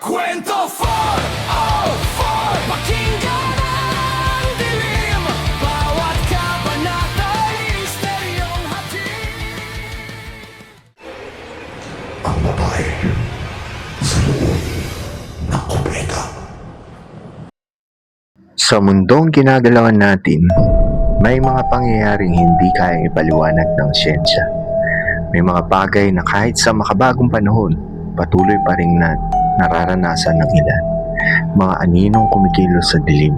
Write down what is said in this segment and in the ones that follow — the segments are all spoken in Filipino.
Kwento 404 Pakinggan ang dilim Bawat kabanata misteryong hatid Ang babae sa loob ng kubeta. Sa mundong ginagalawan natin, may mga pangyayaring hindi kayang ipaliwanag ng siyensya. May mga bagay na kahit sa makabagong panahon, patuloy pa rin na nararanasan ng ilan. Mga aninong kumikilos sa dilim,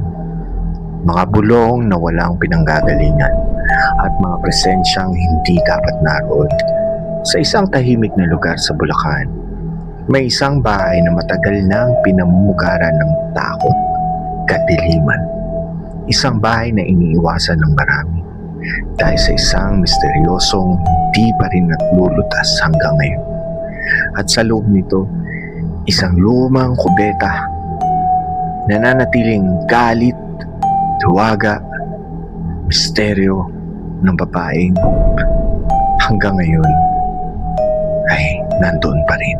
mga bulong na walang pinanggagalingan, at mga presensyang hindi dapat naroon. Sa isang tahimik na lugar sa Bulacan, may isang bahay na matagal nang pinamumugaran ng takot, kadiliman. Isang bahay na iniiwasan ng marami dahil sa isang misteryosong hindi pa rin naglulutas hanggang ngayon. At sa loob nito, isang lumang kubeta, nananatiling galit, duwaga, misteryo ng babaeng hanggang ngayon ay nandoon pa rin.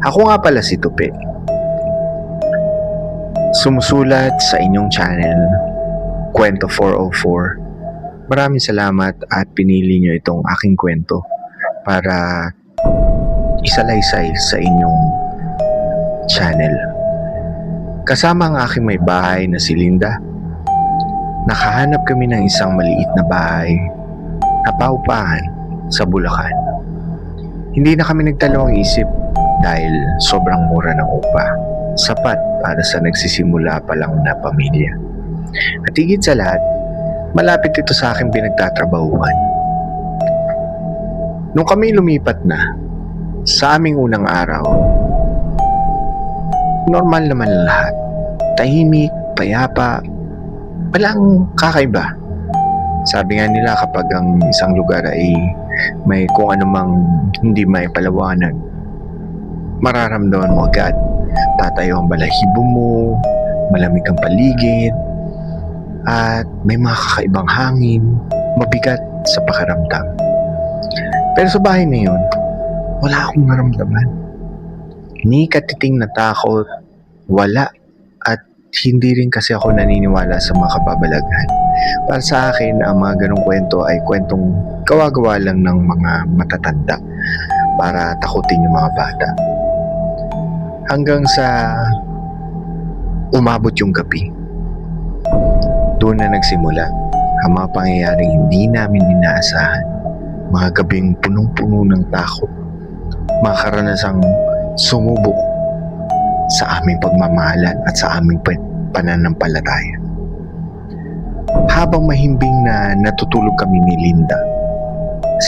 Ako nga pala si Tupe, sumusulat sa inyong channel, Kwento 404. Maraming salamat at pinili nyo itong aking kwento para isalaysay sa inyong channel. Kasama ang aking may bahay na si Linda, nakahanap kami ng isang maliit na bahay na paupahan sa Bulacan. Hindi na kami nagdalawang isip dahil sobrang mura ng upa, sapat para sa nagsisimula pa lang na pamilya. At higit sa lahat, malapit ito sa aking pinagtatrabahuhan. Nung kami lumipat na, sa aming unang araw, normal naman lahat. Tahimik, payapa, walang kakaiba. Sabi nga nila kapag ang isang lugar ay may kung anumang hindi may palawanag, mararamdaman mo agad. Tatayo ang balahibo mo, malamig ang paligid, at may mga kakaibang hangin, mabigat sa pakiramdam. Pero sa bahay na yun, wala akong naramdaman. Ni katiting na takot, wala. At hindi rin kasi ako naniniwala sa mga kababalaghan. Para sa akin, ang mga ganong kwento ay kwentong gawa-gawa lang ng mga matatanda para takutin yung mga bata. Hanggang sa umabot yung gabi. Doon na nagsimula ang mga pangyayaring hindi namin inaasahan. Mga gabing punong-puno ng takot, mga karanasang sumubok sa aming pagmamahalan at sa aming pananampalataya. Habang mahimbing na natutulog kami ni Linda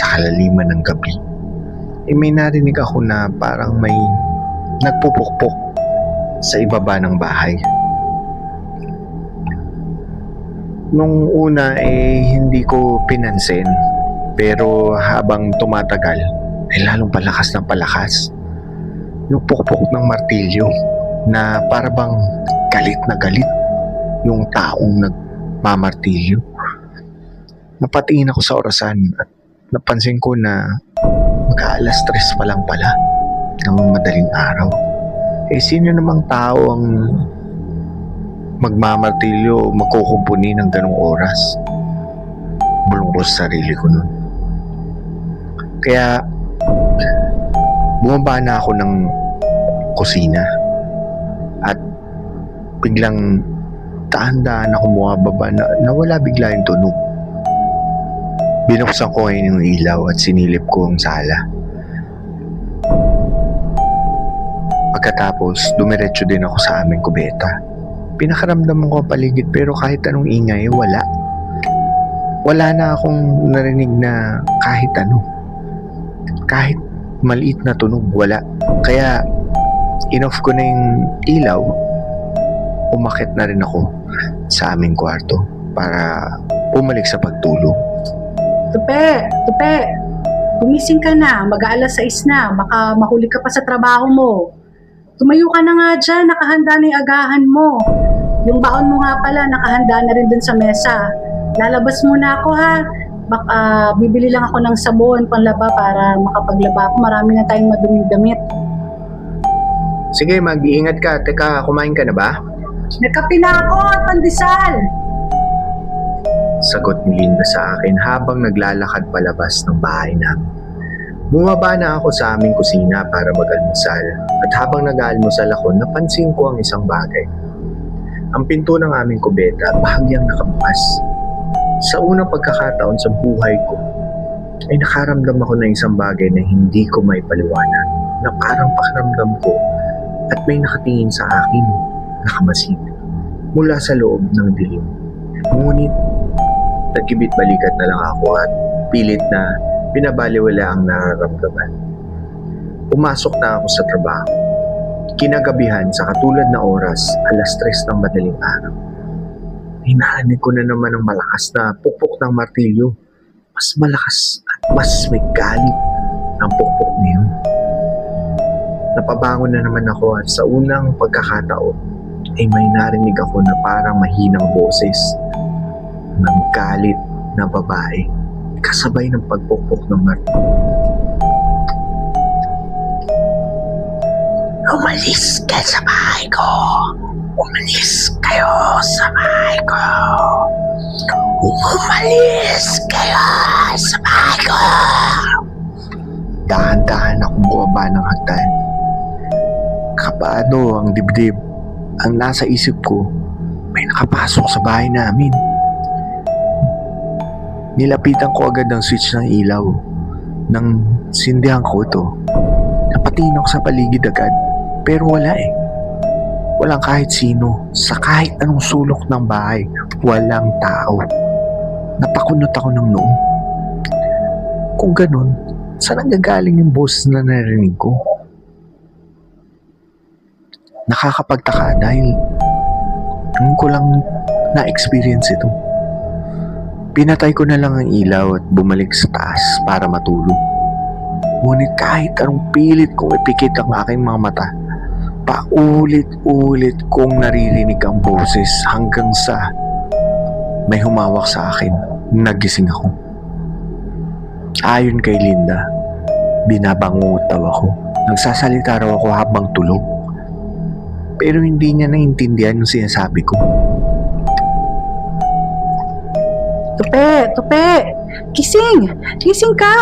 sa kalaliman ng gabi, may narinig ako na parang may nagpupukpok sa ibaba ng bahay. Nung una hindi ko pinansin, pero habang tumatagal ay lalong palakas ng palakas yung pukpok ng martilyo na parabang galit na galit yung taong nagmamartilyo. Napatingin ako sa orasan at napansin ko na mag-aalas 3 pa lang pala ng madaling araw. Sino namang tao ang magmamartilyo, magkukumpuni ng ganong oras? Bulong ko sa sarili ko nun. Kaya bumaba na ako ng kusina at biglang dahan-dahan ako bumababa na nawala bigla yung tunog. Binuksan ko ngayon yung ilaw at sinilip ko ang sala. Pagkatapos, dumiretso din ako sa aming kubeta. Pinakaramdaman ko ang paligid pero kahit anong ingay, wala. Wala na akong narinig na kahit ano. Kahit maliit na tunog, wala. Kaya, in-off ko na yung ilaw. Umakyat na rin ako sa aming kwarto para bumalik sa pagtulog. Tupe, gumising ka na, mag-aalas 6 na, baka mahuli ka pa sa trabaho mo. Tumayo ka na nga dyan, nakahanda na yung agahan mo. Yung baon mo nga pala, nakahanda na rin dun sa mesa. Lalabas muna ako ha, baka bibili lang ako ng sabon panlaba para makapaglaba ako. Marami na tayong maduming damit. Sige, mag-iingat ka. Teka, kumain ka na ba? Nagkape na ako at pandesal. Sagot ni Linda sa akin habang naglalakad palabas ng bahay namin. Bumaba na ako sa aming kusina para mag-almusal at habang nag-aalmusal ako napansin ko ang isang bagay. Ang pinto ng aming kubeta bahagyang nakabukas. Sa unang pagkakataon sa buhay ko ay nakaramdam ako ng isang bagay na hindi ko may paliwanag, na parang pakiramdam ko at may nakatingin sa akin, nakamasid mula sa loob ng dilim. Ngunit nagkibit balikat na lang ako at pilit na binabaliwala ang nararamdaman. Pumasok na ako sa trabaho. Kinagabihan sa katulad na oras, 3:00 ng madaling araw. Hinaanin ko na naman ang malakas na pukpok ng martilyo. Mas malakas at mas may galit ang pukpok niyo. Napabangon na naman ako at sa unang pagkakataon ay may narinig ako na parang mahinang boses ng galit na babae kasabay ng pagpukpok ng martilyo. Umalis ka sa bahay ko! Umalis kayo sa bahay ko! Umalis kayo sa bahay ko! Dahan-dahan akong bumaba ng hagdan. Kabado ang dibdib. Ang nasa isip ko, may nakapasok sa bahay namin. Nilapitan ko agad ang switch ng ilaw. Nang sindihan ko ito, napatingin ako sa paligid agad. Pero wala eh. Walang kahit sino. Sa kahit anong sulok ng bahay, walang tao. Napakunot ako ng noo. Kung ganun, saan nanggagaling yung boses na narinig ko? Nakakapagtaka dahil ngayon ko lang na-experience ito. Pinatay ko na lang ang ilaw at bumalik sa taas para matulog. Ngunit kahit anong pilit kong ipikit ang aking mga mata, paulit-ulit kong naririnig ang boses hanggang sa may humawak sa akin. Nagising ako. Ayon kay Linda, binabangungot daw ako. Nagsasalita raw ako habang tulog. Pero hindi niya naiintindihan yung sinasabi ko. Tupe! Gising! Gising ka!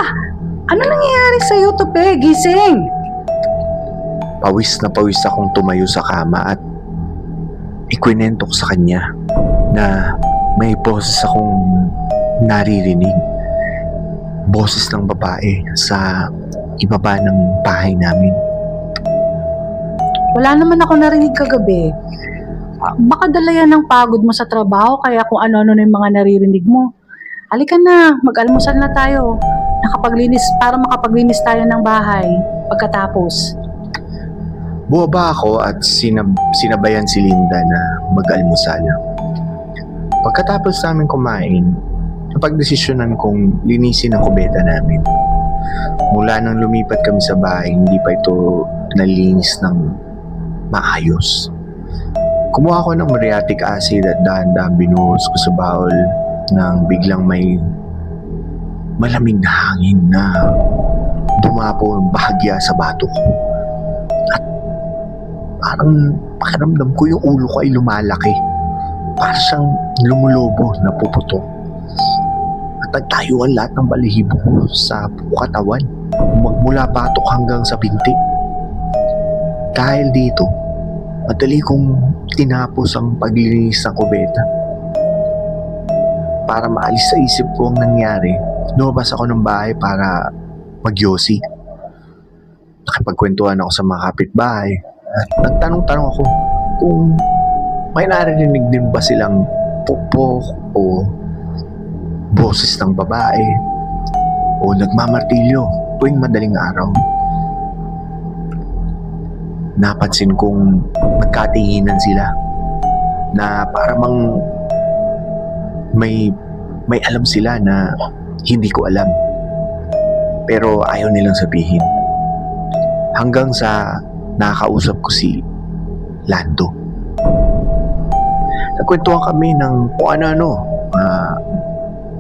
Ano nangyayari sa'yo, Tupe? Gising! Pawis na pawis akong tumayo sa kama at ikwinento ko sa kanya na may boses akong naririnig. Boses ng babae sa ibaba ng bahay namin. Wala naman ako narinig kagabi. Baka dala yan ng pagod mo sa trabaho kaya kung ano-ano na yung mga naririnig mo. Halika na, mag-almusal na tayo. Para makapaglinis tayo ng bahay pagkatapos. Buwaba ako at sinabayan si Linda na mag-almusal. Pagkatapos namin kumain, napagdesisyonan kong linisin ang kubeta namin. Mula nang lumipat kami sa bahay, hindi pa ito nalinis ng maayos. Kumuha ko ng muriatic acid at dahan-dahan binuhos ko sa bowl nang biglang may malamig na hangin na dumapo bahagya sa bato ko. At parang pakiramdam ko yung ulo ko ay lumalaki. Parang siyang lumulobo na puputok. At nagtayuan lahat ng balahibo ko sa katawan. Magmula batok hanggang sa binti. Dahil dito, madali kong tinapos ang paglilinis ng kubeta. Para maalis sa isip ko ang nangyari, lumabas ako ng bahay para magyosi. Nakipagkwentuhan ako sa mga kapitbahay at nagtanong-tanong ako kung may narinig din ba silang pukpok o boses ng babae o nagmamartilyo tuwing madaling araw. Napansin kong magkatinginan sila na parang may alam sila na hindi ko alam. Pero ayaw nilang sabihin. Hanggang sa nakakausap ko si Lando. Nagkwentuhan kami ng kung ano-ano,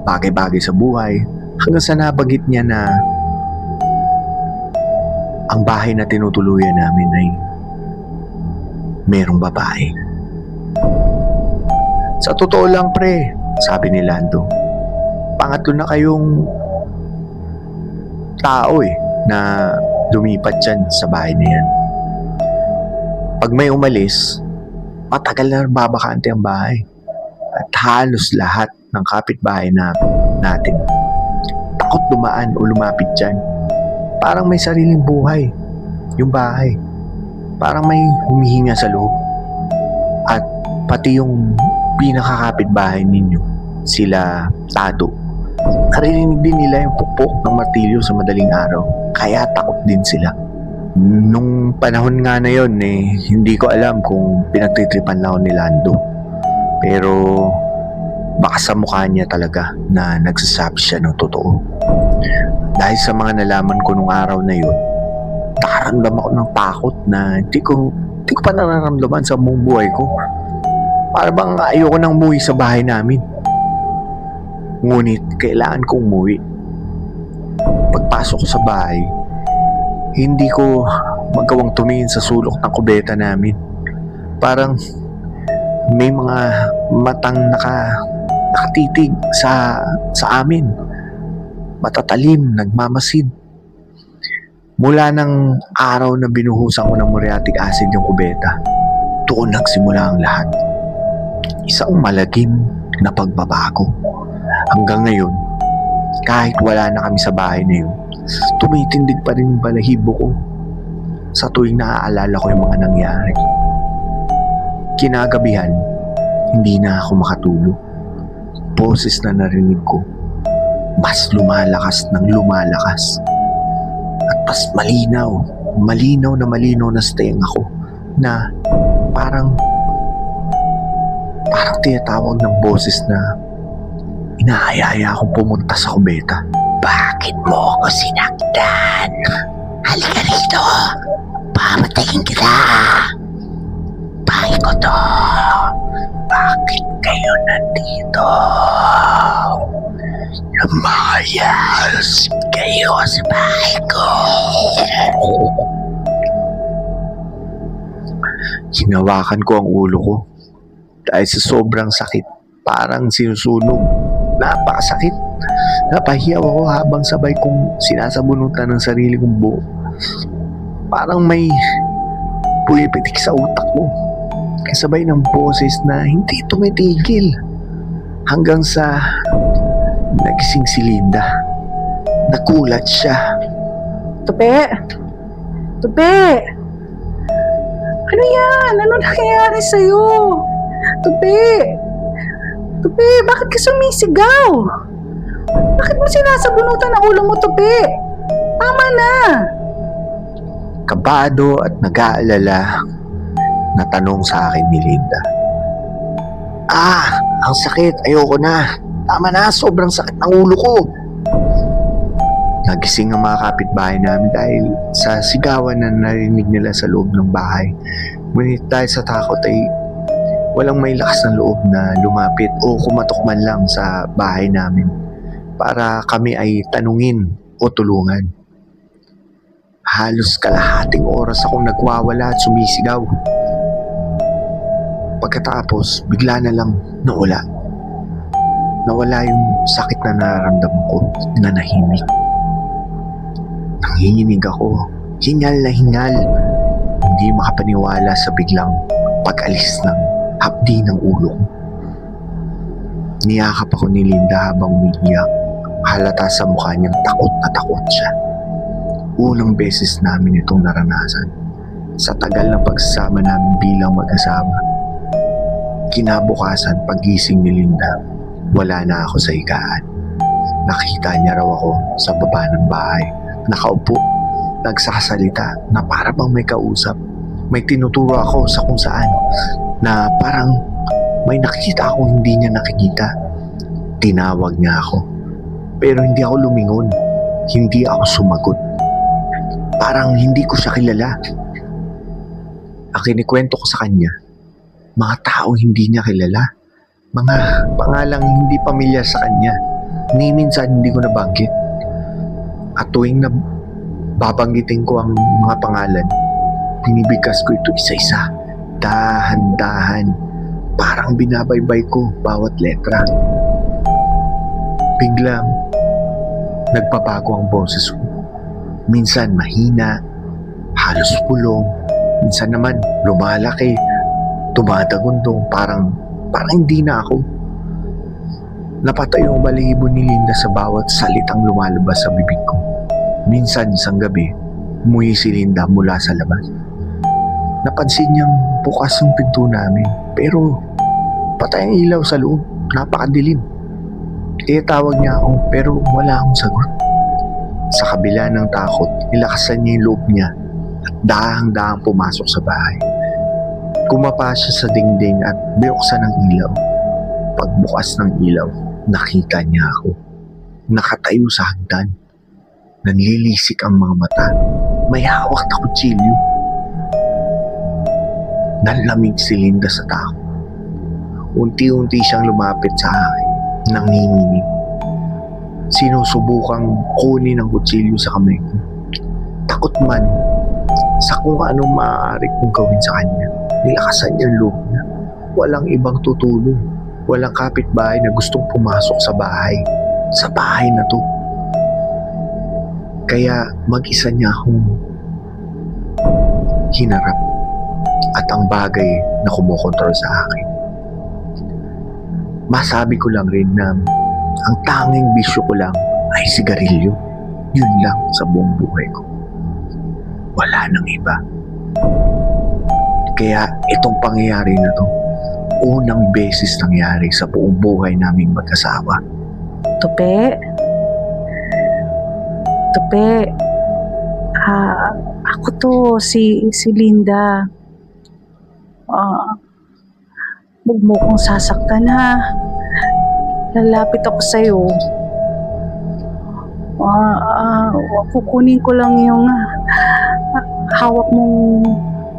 bagay-bagay sa buhay. Hanggang sa nabanggit niya na ang bahay na tinutuluyan namin ay merong babae. Sa totoo lang pre, sabi ni Lando, pangatlo na kayong tao na lumipat dyan sa bahay na yan. Pag may umalis, matagal na babakante ang bahay. At halos lahat ng kapitbahay natin takot dumaan o lumapit dyan. Parang may sariling buhay yung bahay. Parang may humihinga sa loob. At pati yung pinakakapitbahay ninyo, sila Tado, naririnig din nila yung pukpok ng martilyo sa madaling araw. Kaya takot din sila. Nung panahon nga na yon hindi ko alam kung pinagtitripan lang ako ni Lando. Pero baka sa mukha niya talaga na nagsasabi siya ng totoo. Dahil sa mga nalaman ko nung araw na yun, nakaramdam ako ng takot na hindi ko pa nararamdaman sa buong buhay ko. Para bang ayoko nang umuwi sa bahay namin. Ngunit kailangan kong umuwi. Pagpasok ko sa bahay, hindi ko magawang tumingin sa sulok ng kubeta namin. Parang may mga matang nakatitig sa amin. Matatalim, nagmamasid. Mula ng araw na binuhusan ko ng muriatic acid yung kubeta, doon nagsimula ang lahat. Isang malagim na pagbabago. Hanggang ngayon, kahit wala na kami sa bahay na yun, tumitindig pa rin yung balahibo ko sa tuwing naaalala ko yung mga nangyari. Kinagabihan, hindi na ako makatulog. Boses na narinig ko, mas lumalakas ng lumalakas. At mas malinaw na sa tenga ko na parang tinatawag ng boses na inaayaya akong pumunta sa kubeta. Bakit mo ako sinaktan? Halika rito! Papatayin kita! Bahay ko to! Bakit kayo nandito? Lumayas kayo sa bahay ko! Hinawakan ko ang ulo ko dahil sa sobrang sakit. Parang sinusunog. Napakasakit. Napahiyaw ako habang sabay kong sinasabunutan ng sarili kong buo. Parang may pumipitik sa utak mo. Kasabay ng boses na hindi tumitigil. Hanggang sa nagising si Linda. Nakulat siya. Tupe! Tupe! Ano yan? Ano nangyayari sa'yo? Tupe! Tupe, bakit ka sumisigaw? Bakit mo sinasabunutan ang ulo mo, Tupe? Tama na! Kabado at nag-aalala na tanong sa akin ni Linda. Ang sakit. Ayoko na. Tama na, sobrang sakit ng ulo ko. Nagising ang mga kapitbahay namin dahil sa sigawan na narinig nila sa loob ng bahay. Ngunit dahil sa takot ay walang may lakas ng loob na lumapit o kumatok man lang sa bahay namin para kami ay tanungin o tulungan. Halos kalahating oras akong nagwawala at sumisigaw. Pagkatapos, bigla na lang nawala. Nawala yung sakit na nararamdaman ko, nanahimik. Nanginginig ako, hingal na hingal. Hindi makapaniwala sa biglang pag-alis ng hapdi ng ulo ko. Niyakap ako ni Linda habang umiiyak. Halata sa mukha niyang takot na takot siya. Unang beses namin itong naranasan sa tagal ng pagsasama namin bilang mag-asawa. Kinabukasan, pagising ni Linda, wala na ako sa higaan. Nakita niya raw ako sa baba ng bahay. Nakaupo, nagsasalita na para bang may kausap. May tinuturo ako sa kung saan na parang may nakikita akong hindi niya nakikita. Tinawag niya ako. Pero hindi ako lumingon. Hindi ako sumagot. Parang hindi ko siya kilala. Ang kinikwento ko sa kanya, mga taong hindi niya kilala. Mga pangalang hindi pamilyar sa kanya. Ni minsan hindi ko nabanggit. At tuwing na babanggitin ko ang mga pangalan, binibigkas ko ito isa-isa dahan-dahan, parang binabaybay ko bawat letra. Biglang, nagbabago ang boses ko. Minsan mahina, halos pulong, minsan naman lumalaki, tumatagundong, parang hindi na ako. Napatayo ang balahibo ni Linda sa bawat salitang lumalabas sa bibig ko. Minsan isang gabi, umuwi si Linda mula sa labas. Napansin niyang bukas ang pinto namin, pero patay ang ilaw sa loob, napakadilim. Kaya tawag niya ako pero wala akong sagot. Sa kabila ng takot, nilakasan niya yung loob niya at dahang-dahang pumasok sa bahay. Kumapa siya sa dingding at binuksan ng ilaw. Pagbukas ng ilaw, nakita niya ako. Nakatayo sa hagdan. Nanlilisik ang mga mata. May hawak na kutsilyo. Nalamig si Linda sa takot. Unti-unti siyang lumapit sa akin, nanginginig. Sinusubukang kunin ang kutsilyo sa kamay ko. Takot man sa kung anong maaari kong gawin sa kanya. Nilakasan niya ang loob niya. Walang ibang tutulong. Walang kapitbahay na gustong pumasok sa bahay. Sa bahay na to. Kaya mag-isa niya akong hinarap. At ang bagay na kumokontrol sa akin. Masabi ko lang rin na ang tanging bisyo ko lang ay sigarilyo. Yun lang sa buong buhay ko. Wala nang iba. Kaya itong pangyayari na to, unang beses nangyari sa buong buhay naming mag-asawa. Tupe? Tupe? Ako to, si Linda. Huwag mo kong sasaktan ha. Lalapit ako sa'yo. Kukunin ko lang yung hawak mong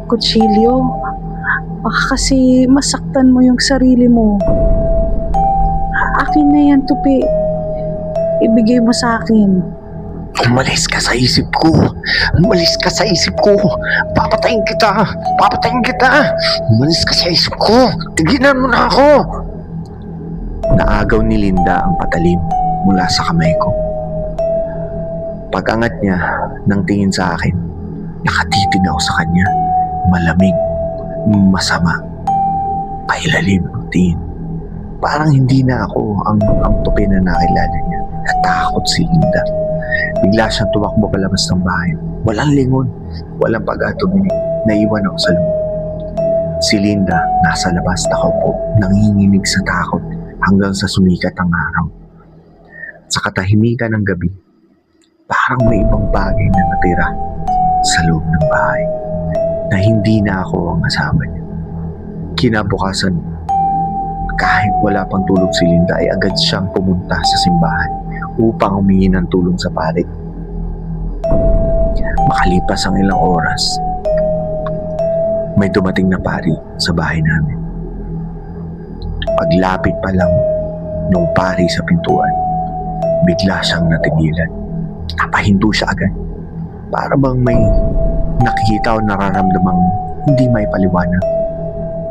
kutsilyo. Baka kasi masaktan mo yung sarili mo. Akin na yan, Tupi. Ibigay mo sa akin. Umalis ka sa isip ko. Umalis ka sa isip ko. Papatayin kita. Papatayin kita. Umalis ka sa isip ko. Tigilan mo na ako. Naagaw ni Linda ang patalim mula sa kamay ko. Pag-angat niya ng tingin sa akin, nakatitig ako sa kanya. Malamig, masama, pailalim ang tingin. Parang hindi na ako ang Tupi na nakilala niya. Natakot si Linda. Bigla siyang tumakbo palabas ng bahay. Walang lingon, walang pag-atubili. Naiwan ako sa loob. Si Linda nasa labas nakaupo, nanginginig sa takot hanggang sa sumikat ang araw. Sa katahimikan ng gabi, parang may ibang bagay na natira sa loob ng bahay na hindi na ako ang asawa niya. Kinabukasan, kahit wala pang tulog si Linda ay agad siyang pumunta sa simbahan upang humingi ng tulong sa pari. Makalipas ang ilang oras, may dumating na pari sa bahay namin. Paglapit pa lang nung pari sa pintuan, bigla siyang natigilan. Napahinto siya agad. Para bang may nakikita o nararamdamang hindi may paliwanag.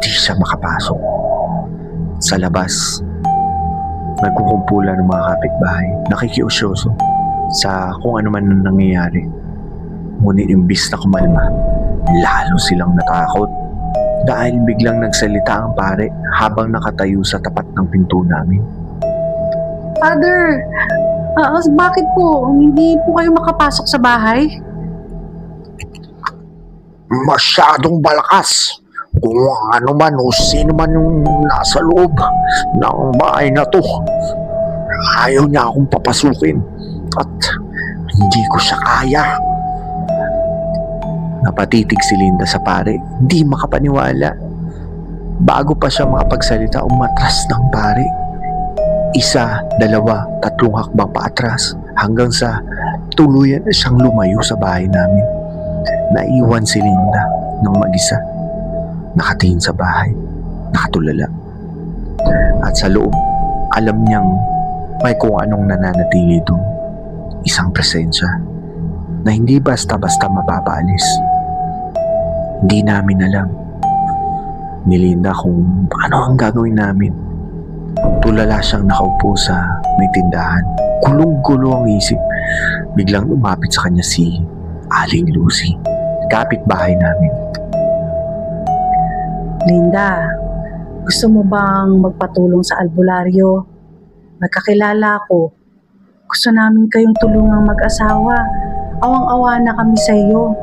Di siya makapasok. Sa labas, nagkukumpulan ng mga kapitbahay, nakikiusyoso sa kung ano man ang nangyayari. Ngunit imbis na kumalma, lalo silang natakot dahil biglang nagsalita ang pare habang nakatayo sa tapat ng pinto namin. Father, bakit po hindi po kayo makapasok sa bahay? Masyadong balakas. Kung ano man o sino man yung nasa loob ng bahay na to, ayaw niya akong papasukin at hindi ko siya kaya. Napatitig si Linda sa pare, hindi makapaniwala. Bago pa siya makapagsalita, umatras ng pare. 1, 2, 3 hakbang paatras hanggang sa tuluyan na siyang lumayo sa bahay namin. Naiwan si Linda ng mag-isa. Nakatingin sa bahay, nakatulala. At sa loob, alam niyang may kung anong nananatili doon. Isang presensya na hindi basta-basta mapapaalis. Hindi namin alam ni Linda kung ano ang gagawin namin. Tulala siyang nakaupo sa may tindahan. Gulong-gulo ang isip. Biglang lumapit sa kanya si Aling Lucy, kapitbahay namin. Linda, gusto mo bang magpatulong sa albularyo? Nagkakilala ko. Gusto namin kayong tulungang mag-asawa. Awang-awa na kami sa iyo.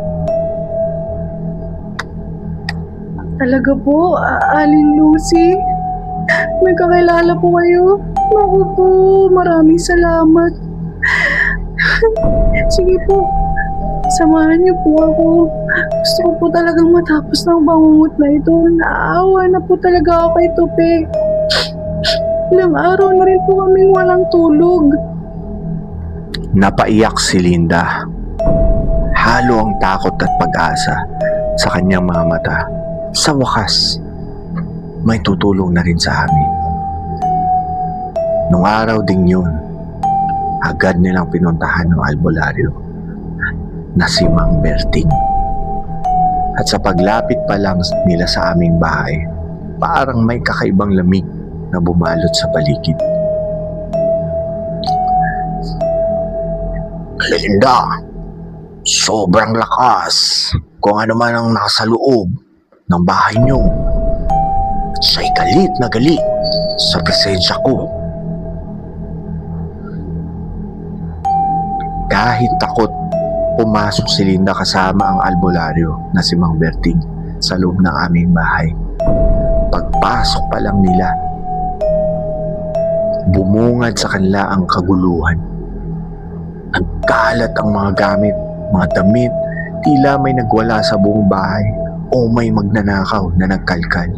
Talaga po, Aling Lucy? Nagkakilala po kayo? Naku po, maraming salamat. Sige po, samahan niyo po ako. Gusto ko po talagang matapos ng bangungot na ito. Naawa na po talaga ako kay Tupi. Ilang araw na rin po kaming walang tulog. Napaiyak si Linda. Halo ang takot at pag-asa sa kanyang mga mata. Sa wakas, may tutulong na rin sa amin. Nung araw ding yun, agad nilang pinuntahan ng albularyo na si Mang Berting. At sa paglapit pa lang nila sa aming bahay, parang may kakaibang lamig na bumalot sa paligid. Linda, sobrang lakas kung ano man ang nasa loob ng bahay niyo. Siya'y galit na galit sa presensya ko. Kahit takot, pumasok si Linda kasama ang albularyo na si Mang Berting sa loob ng aming bahay. Pagpasok pa lang nila, bumungad sa kanila ang kaguluhan. Nagkalat ang mga gamit, mga damit, tila may nagwala sa buong bahay o may magnanakaw na nagkalkal.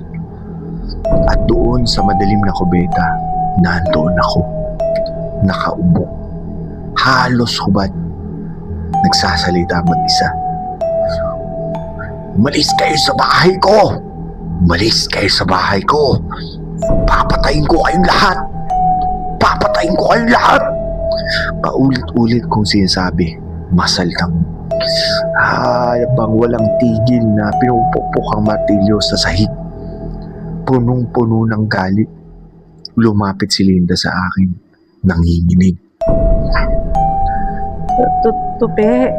At doon sa madilim na kubeta, nandoon ako, nakaubo, halos hubad, nagsasalita mag-isa. Umalis kayo sa bahay ko! Umalis kayo sa bahay ko! Papatayin ko kayong lahat! Papatayin ko kayong lahat! Paulit-ulit kong sinasabi, masaltang bang walang tigil na pinupukpok ang martilyo sa sahig. Punong-puno ng galit, lumapit si Linda sa akin, nanginginig. Tupi,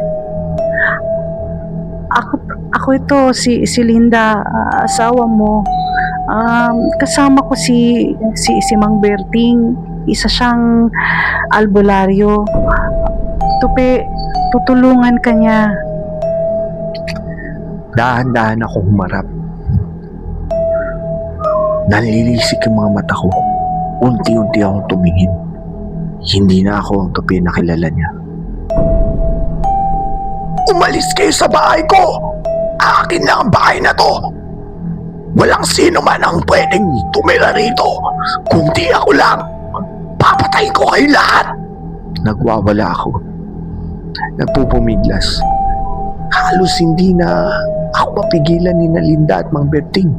ako ito, si Linda, asawa mo. Kasama ko si Mang Berting, isa siyang albularyo. Tupi, tutulungan ka niya. Dahan-dahan ako humarap. Nalilisik yung mga mata ko. Unti-unti akong tumingin. Hindi na ako ang Tupi na kilala niya. Umalis kayo sa bahay ko! Akin lang ang bahay na to! Walang sino man ang pwedeng tumira rito, kundi ako lang. Papatayin ko kayo lahat! Nagwawala ako. Nagpupumiglas. Halos hindi na ako mapigilan ni Linda at Mang Berting.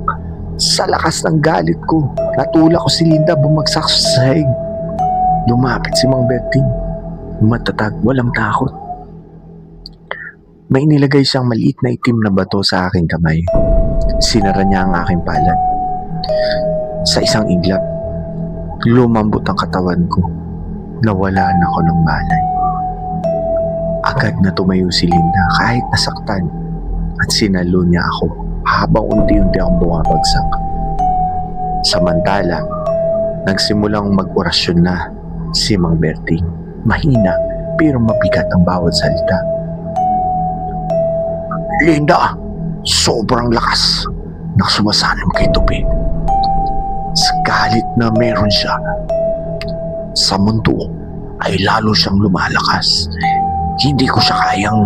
Sa lakas ng galit ko, natulak ko si Linda, bumagsak sa sahig. Lumapit si Mang Berting. Matatag, walang takot. May inilagay siyang maliit na itim na bato sa aking kamay. Sinara niya ang aking palad. Sa isang iglap, lumambot ang katawan ko. Nawalan ako ng malay. Agad na tumayo si Linda kahit nasaktan at sinalo niya ako habang unti-unti akong bumabagsak. Samantala, nagsimulang mag-orasyon na si Mang Berting. Mahina pero mabigat ang bawat salita. Linda, sobrang lakas ng sumasanim kay Tupi. Sa galit na meron siya sa mundo ay lalo siyang lumalakas. Hindi ko siya kayang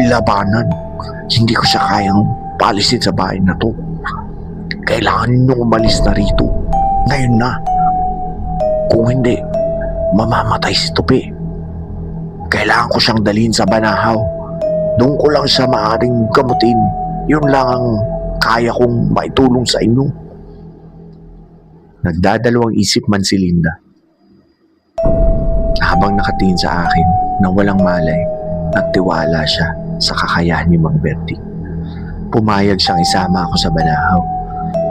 labanan. Hindi ko siya kayang palisin sa bahay na to. Kailangan nyo umalis na rito. Ngayon na. Kung hindi, mamamatay si Tupi. Kailangan ko siyang dalhin sa Banahaw. Doon ko lang siya maaaring gamutin. Yun lang ang kaya kong maitulong sa inyo. Nagdadalawang isip man si Linda. Habang nakatingin sa akin na walang malay, nagtiwala siya sa kakayahan ni Mang Berting. Pumayag siyang isama ako sa Banahaw.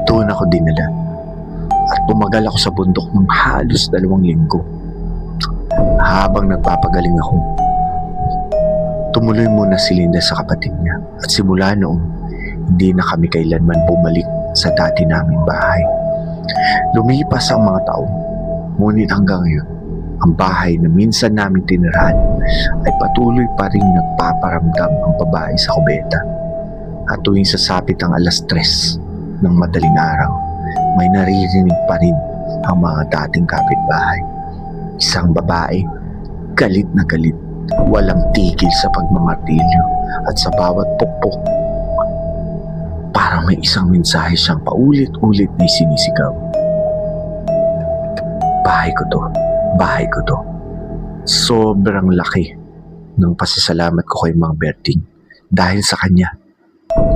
Doon ako dinala at tumagal ako sa bundok ng halos 2 linggo. Habang nagpapagaling ako, tumuloy muna si Linda sa kapatid niya at simula noon, hindi na kami kailanman bumalik sa dati naming bahay. Lumipas ang mga taon, ngunit hanggang ngayon, ang bahay na minsan namin tinirahan ay patuloy pa rin nagpaparamdam ang babae sa kubeta. At tuwing sasapit ang 3:00 ng madaling araw, may naririnig pa rin ang mga dating kapitbahay. Isang babae, galit na galit, walang tigil sa pagmamartilyo at sa bawat pukpok. Parang may isang mensahe siyang paulit-ulit na sinisigaw. Bahay ko to, bahay ko to. Sobrang laki ng pasasalamat ko kay Mang Berting. Dahil sa kanya,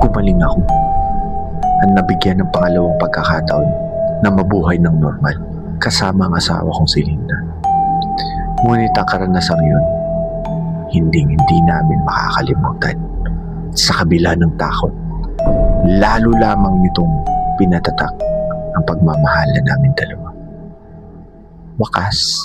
gumaling ako at nabigyan ng pangalawang pagkakataon na mabuhay ng normal kasama ang asawa kong si Linda. Ngunit ang karanasang yun, hindi namin makakalimutan. Sa kabila ng takot, lalo lamang nitong pinatatak ang pagmamahalan namin dalawa. Wakas,